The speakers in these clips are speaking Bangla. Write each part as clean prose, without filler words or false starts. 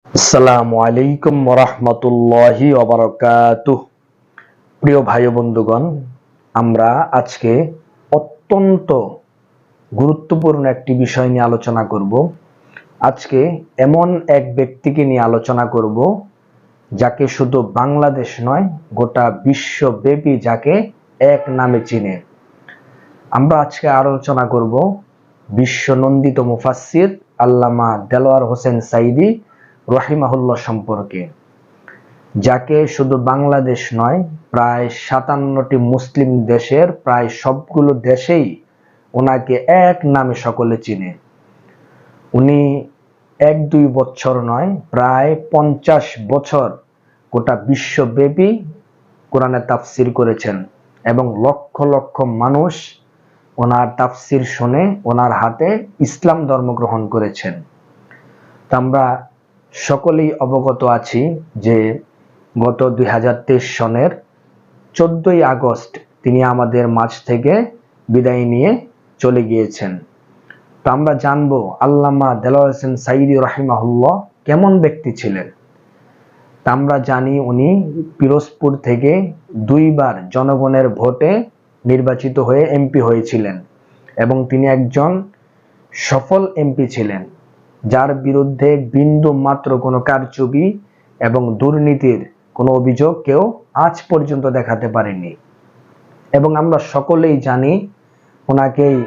আসসালামু আলাইকুম ওরহমতুল্লাহি ওবারাকাতুহ। প্রিয় ভাই বন্ধুগণ, আমরা আজকে অত্যন্ত গুরুত্বপূর্ণ একটি বিষয় নিয়ে আলোচনা করব। আজকে এমন এক ব্যক্তিকে নিয়ে আলোচনা করব যাকে শুধু বাংলাদেশ নয়, গোটা বিশ্বব্যাপী যাকে এক নামে চিনে। আমরা আজকে আলোচনা করব বিশ্বনন্দিত মুফাসসির আল্লামা দেলোয়ার হোসেন সাঈদী রহিমাহুল্লাহ সম্পর্কে, যাকে শুধু বাংলাদেশ নয়, প্রায় 57টি মুসলিম দেশের প্রায় সবগুলো দেশেই ওনাকে এক নামে সকলে চিনে। উনি 1-2 বছর নয়, প্রায় 50 বছর গোটা বিশ্বব্যাপী কোরআনের তাফসির করেছেন এবং লক্ষ লক্ষ মানুষ ওনার তাফসির শুনে ওনার হাতে ইসলাম ধর্ম গ্রহণ করেছেন। তা আমরা সকলেই অবগত আছি যে গত 2023 সনের 14ই আগস্ট তিনি আমাদের মাঝ থেকে বিদায় নিয়ে চলে গিয়েছেন। তো আমরা জানবো আল্লামা দেলোয়ার হোসেন সাঈদী রাহিমাহুল্লাহ কেমন ব্যক্তি ছিলেন। তা আমরা জানি উনি পিরোজপুর থেকে 2বার জনগণের ভোটে নির্বাচিত হয়ে এমপি হয়েছিলেন এবং তিনি একজন সফল এমপি ছিলেন, যার বিরুদ্ধে বিন্দু মাত্র কোনো কারচুপি এবং দুর্নীতির কোনো অভিযোগ কেউ আজ পর্যন্ত দেখাতে পারেনি। এবং আমরা সকলেই জানি ওনাকেই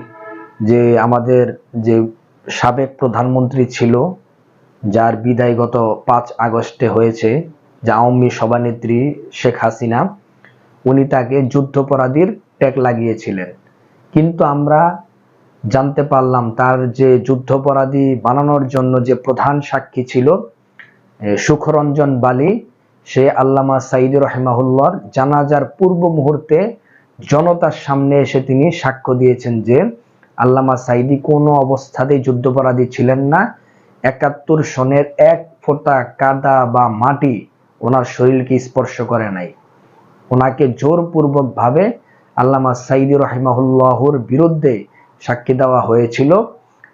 যে আমাদের যে সাবেক প্রধানমন্ত্রী ছিল, যার বিদায় গত 5 আগস্টে হয়েছে, যে আওয়ামী সভানেত্রী শেখ হাসিনা, উনি তাকে যুদ্ধাপরাধীর ট্যাগ লাগিয়েছিলেন। কিন্তু আমরা জানতে পারলাম তার যে যুদ্ধাপরাধী বানানোর জন্য যে প্রধান সাক্ষী ছিল সুখরঞ্জন বালি, সে আল্লামা সাঈদী রাহিমাহুল্লাহর জানাজার পূর্ব মুহূর্তে জনতার সামনে এসে তিনি সাক্ষ্য দিয়েছেন যে আল্লামা সাঈদী কোনো অবস্থাতেই যুদ্ধাপরাধী ছিলেন না। 71 সনের এক ফোঁটা কাদা বা মাটি ওনার শরীরকে স্পর্শ করে নাই। ওনাকে জোরপূর্বক ভাবে আল্লামা সাঈদী রাহিমাহুল্লাহর বিরুদ্ধে সাক্ষী দেওয়া হয়েছিল,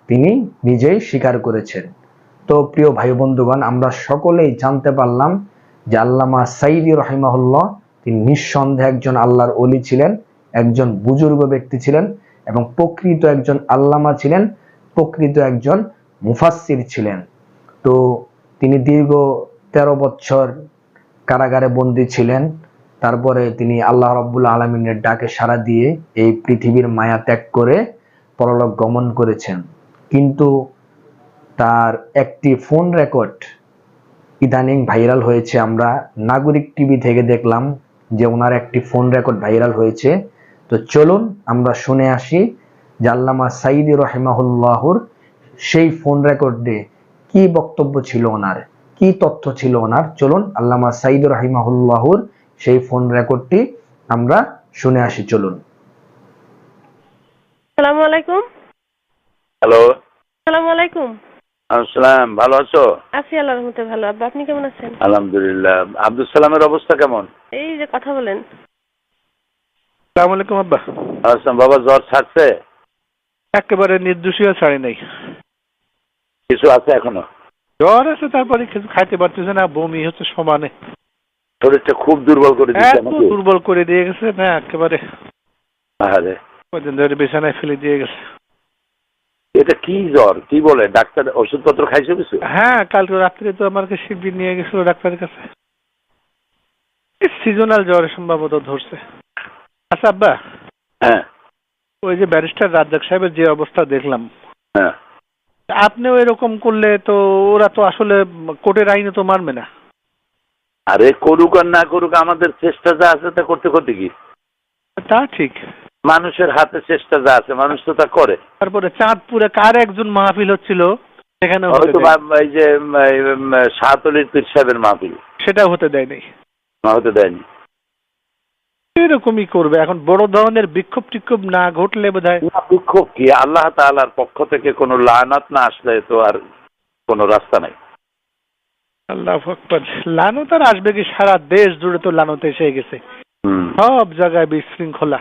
তিনি নিজেই স্বীকার করেছেন। তো প্রিয় ভাই বন্ধুগণ, আমরা সকলেই জানতে পারলাম যে আল্লামা সাঈদী রাহিমাহুল্লাহ তিনি নিঃসন্দেহে একজন আল্লাহর ওলি ছিলেন, একজন বুজুর্গ ব্যক্তি ছিলেন এবং প্রকৃত একজন আল্লামা ছিলেন, প্রকৃত একজন মুফাসসির ছিলেন। তো তিনি দীর্ঘ 13 বছর কারাগারে বন্দী ছিলেন। তারপরে তিনি আল্লাহ রাব্বুল আলামিনের ডাকে সাড়া দিয়ে এই পৃথিবীর মায়া ত্যাগ করে পরলোক গমন করেছেন। কিন্তু তার একটি ফোন রেকর্ড ইদানিং ভাইরাল হয়েছে। আমরা নাগরিক টিভি থেকে দেখলাম যে ওনার একটি ফোন রেকর্ড ভাইরাল হয়েছে। তো চলুন আমরা শুনে আসি যে আল্লামা সাঈদী রাহিমাহুল্লাহর সেই ফোন রেকর্ডে কি বক্তব্য ছিল ওনার, কি তথ্য ছিল ওনার। চলুন আল্লামা সাঈদী রাহিমাহুল্লাহর সেই ফোন রেকর্ডটি আমরা শুনে আসি। চলুন। আসসালামু আলাইকুম। হ্যালো। আসসালামু আলাইকুম। আসসালাম, ভালো আছো? আছি আল্লাহর রহমতে ভালো। আব্বা আপনি কেমন আছেন? আলহামদুলিল্লাহ। আব্দুল সালামের অবস্থা কেমন? এই যে কথা বলেন। আসসালামু আলাইকুম আব্বা। আসলাম বাবা, জ্বর ছাড়ছে? একেবারে নির্দোষীয় ছাড়ি নাই। কিছু আছে এখনো? জ্বর আছে, তারপরে কিছু খাইতে পারতেছে না, বমি হচ্ছে সমানে। শরীরটা খুব দুর্বল করে দিচ্ছে এত নাকি? দুর্বল করে দিয়ে গেছে না একেবারে, আরে কদিন ধরে বিছানায় ফেলে দিয়ে গেছে। এটা কি জ্বর, কি বলে? ডাক্তার ওষুধপত্র খাইছো কিছু? হ্যাঁ, কালকে রাত্রে তো আমাকে শিবির নিয়ে গেছিল ডাক্তারের কাছে। সিজনাল জ্বর সম্ভবত ধরছে। আচ্ছা আব্বা, হ্যাঁ ওই যে ব্যারিস্টার রাজ্জাক সাহেবের যে অবস্থা দেখলাম, হ্যাঁ। আপনিও এরকম করলে তো ওরা তো আসলে কোর্টের আইনে তো মানবে না। আরে করুক আর না করুক, আমাদের চেষ্টা যা আছে তা করতে করতে কি? তা ঠিক। মানুষের হাতে চেষ্টা যা আছে মানুষ তো তা করে। তারপরে চাঁদপুরে কার একজন মাহফিল হচ্ছিল, সেখানে হয়তো এই যে শাহতলির পীর সাহেবের মাহফিল, সেটাও হতে দেয় নাই। হতে দেয়নি। এরকমই করবে এখন, বড় ধরনের বিক্ষোভ টিক্ষোভ না ঘটলে বোধহয়। বিক্ষোভ কি? আল্লাহ তাআলার পক্ষ থেকে কোনো লানাত না আসলে তো আর কোনো রাস্তা নাই। আল্লাহু আকবার। লানত আর আসবে কি? সারা দেশ জুড়ে তো লানত এসে গেছে, সব জায়গায় বিশৃঙ্খলা।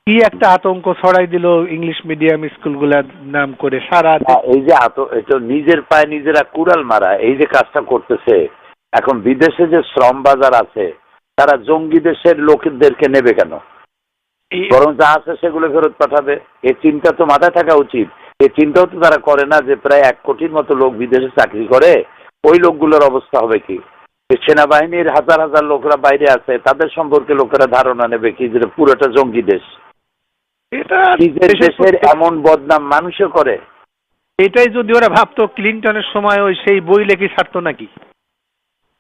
কি একটা আতঙ্ক ছড়াই দিল ইংলিশ মিডিয়াম স্কুলগুলার নাম করে সারা না, এই যে এটা নিজের পায়ে নিজেরা কুড়াল মারা, এই যে কাজটা করতেছে, এখন বিদেশে যে শ্রম বাজার আছে তারা জঙ্গি দেশের লোকদেরকে নেবে কেন? বরং যা আছে সেগুলো ফেরত পাঠাবে। এই চিন্তা তো মাথায় থাকা উচিত। এই চিন্তাও তো তারা করে না যে প্রায় 1 কোটির মতো লোক বিদেশে চাকরি করে, ওই লোকগুলোর অবস্থা হবে কি? সেনাবাহিনীর হাজার হাজার লোকরা বাইরে আছে, তাদের সম্পর্কে লোকেরা ধারণা নেবে কি যে পুরোটা জঙ্গি দেশ। এটা নিজের দেশের এমন বদনাম মানুষও করে। এটাই যদি ওরা ভাবতো ক্লিনটনের সময় ওই সেই বই লেখি ছাড়তো নাকি?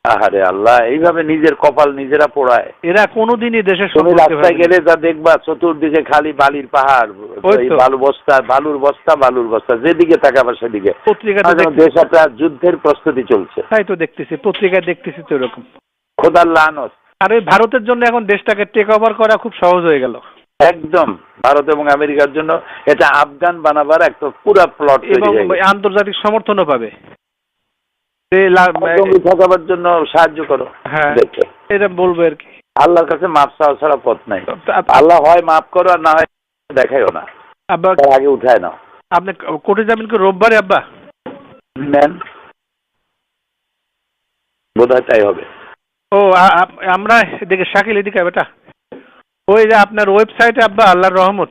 আহারে আল্লাহ, এইভাবে নিজের কপাল নিজেরা পোড়ায়। এরা কোনোদিনই দেশের তুমি সম্পর্কে রাস্তায় ভাবেনি। গেলে যা দেখবা চতুর্দিকে খালি বালির পাহাড়, ওই এই তো। বালুর বস্তা, যেদিকে তাকাবা সেদিকে। পত্রিকাতে যেন দেশ একটা যুদ্ধের প্রস্তুতি চলছে। তাই তো দেখতেছি, পত্রিকায় দেখতেছি তো এরকম। খোদার লানত। আর ওই ভারতের জন্য এখন দেশটাকে টেক ওভার করা খুব সহজ হয়ে গেল। একদম ভারত এবং আমেরিকার জন্য এটা আফগান বানাবার একটা পুরো প্লট তৈরি এবং হয়ে গেছে। আন্তর্জাতিক সমর্থনও পাবে। জঙ্গি ঠকাবার জন্য সাহায্য করো। হ্যাঁ, দেখো, এটা বলবো আর কি। আল্লাহর কাছে মাপ চাওয়া ছাড়া পথ নাই। আপ- আল্লাহ হয় মাফ করো আর না হয় দেখাইও না, আব্বা, তার আগে উঠায় নাও। আপনি কোর্টে যাবেন কি রোববারে আব্বা? নেন, বোধহয় তাই হবে। ও আমরা এদিকে শাকিল, এদিকে বেটা। ওই যে আপনার ওয়েবসাইটে আব্বা আল্লাহর রহমত,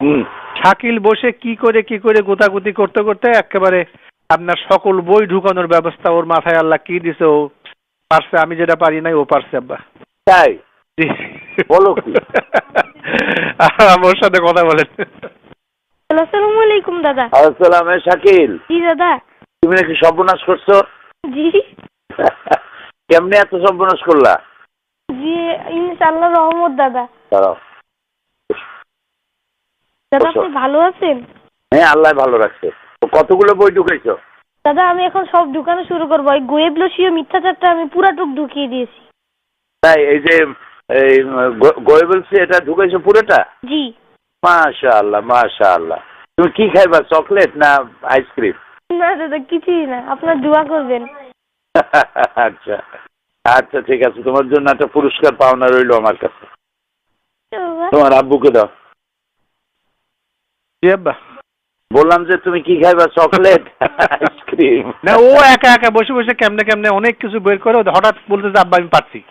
হুম। শাকিল বসে কি করে গোতাগুতি করতে করতে একেবারে আপনার সকল বই ঢুকানোর ব্যবস্থা ওর মাথায় আল্লাহ কি দিছে, ও পারছে। আমি যেটা পারি নাই ও পারছে আব্বা। তাই জি। বলো কি? আমার সাথে কথা বলেন। আসসালামু আলাইকুম দাদা। আসসালাম। শাকিল, জি দাদা। তুমি নাকি সর্বনাশ করছো? জি কেমনে এত সর্বনাশ করলা? জি, ইনশাআল্লাহ রহমত দাদা। দাঁড়াও। দাদা বসো। আপনি ভালো আছেন? হ্যাঁ, আল্লাহ ভালো রাখছে। তো কতগুলো বই ঢুকাইছো? দাদা আমি এখন সব ঢুকানো শুরু করবো। ওই গোয়েবলসীয় মিথ্যাচারটা আমি পুরাটুক ঢুকিয়ে দিয়েছি। তাই এই যে গোয়েবলস এটা ঢুকাইছো পুরোটা? জি। মাশাআল্লাহ মাশাআল্লাহ। তুমি কি খাইবা, চকলেট না আইসক্রিম? না দাদা কিছুই না, আপনার দোয়া করবেন। আচ্ছা আচ্ছা, ঠিক আছে, তোমার জন্য একটা পুরস্কার পাওনা রইলো আমার কাছে। তোমার আব্বুকে দাও। জি আব্বা। বললাম যে তুমি কি খাইবা, চকলেট আইসক্রিম? না, ও একা একা বসে বসে কেমনে কেমনে অনেক কিছু বের করে হঠাৎ বলতে যে আব্বা আমি পারছি।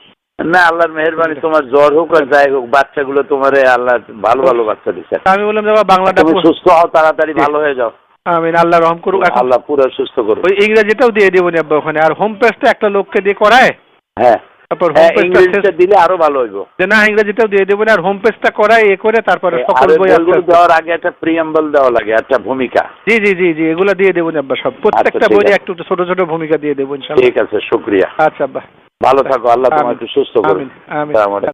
না, আল্লাহর মেহেরবানি, তোমার জ্বর হোক আর যাই হোক, বাচ্চাগুলো তোমারে আল্লাহ ভালো ভালো বাচ্চা দিচ্ছে। আমি বললাম যে বাবা বাংলাটা তুমি সুস্থ হও, তাড়াতাড়ি ভালো হয়ে যাও। আমি আল্লাহ রহম করুক। এখন আল্লাহ পুরো সুস্থ করুক। ওই ইংরেজিটাও দিয়ে দেবো নি আব্বা ওখানে। আর হোম পেজটা একটা লোককে দিয়ে করায়, হ্যাঁ তারপর হোম হ্যাঁ, পেজটা ইংরেজিতে দিলে আরো ভালো হইব। যে না ইংরেজিটাও দিয়ে দেবো না, আর হোম পেজটা করায় এ করে তারপরে সকল বই আস্তে আস্তে- দেওয়ার আগে একটা প্রিয়াম্বল দেওয়া লাগে, একটা ভূমিকা। জি জি জি জি, এগুলো দিয়ে দেবো না আব্বা সব। প্রত্যেকটা ঠিক বই আছে। একটু ছোট ছোট ভূমিকা দিয়ে দেবো ইনশাআল্লাহ। ঠিক আছে, শুক্রিয়া। আচ্ছা আব্বা। ভালো থাকো, আল্লাহ তোমাকে সুস্থ করুন। আমিন আমিন। আসসালামু আলাইকুম।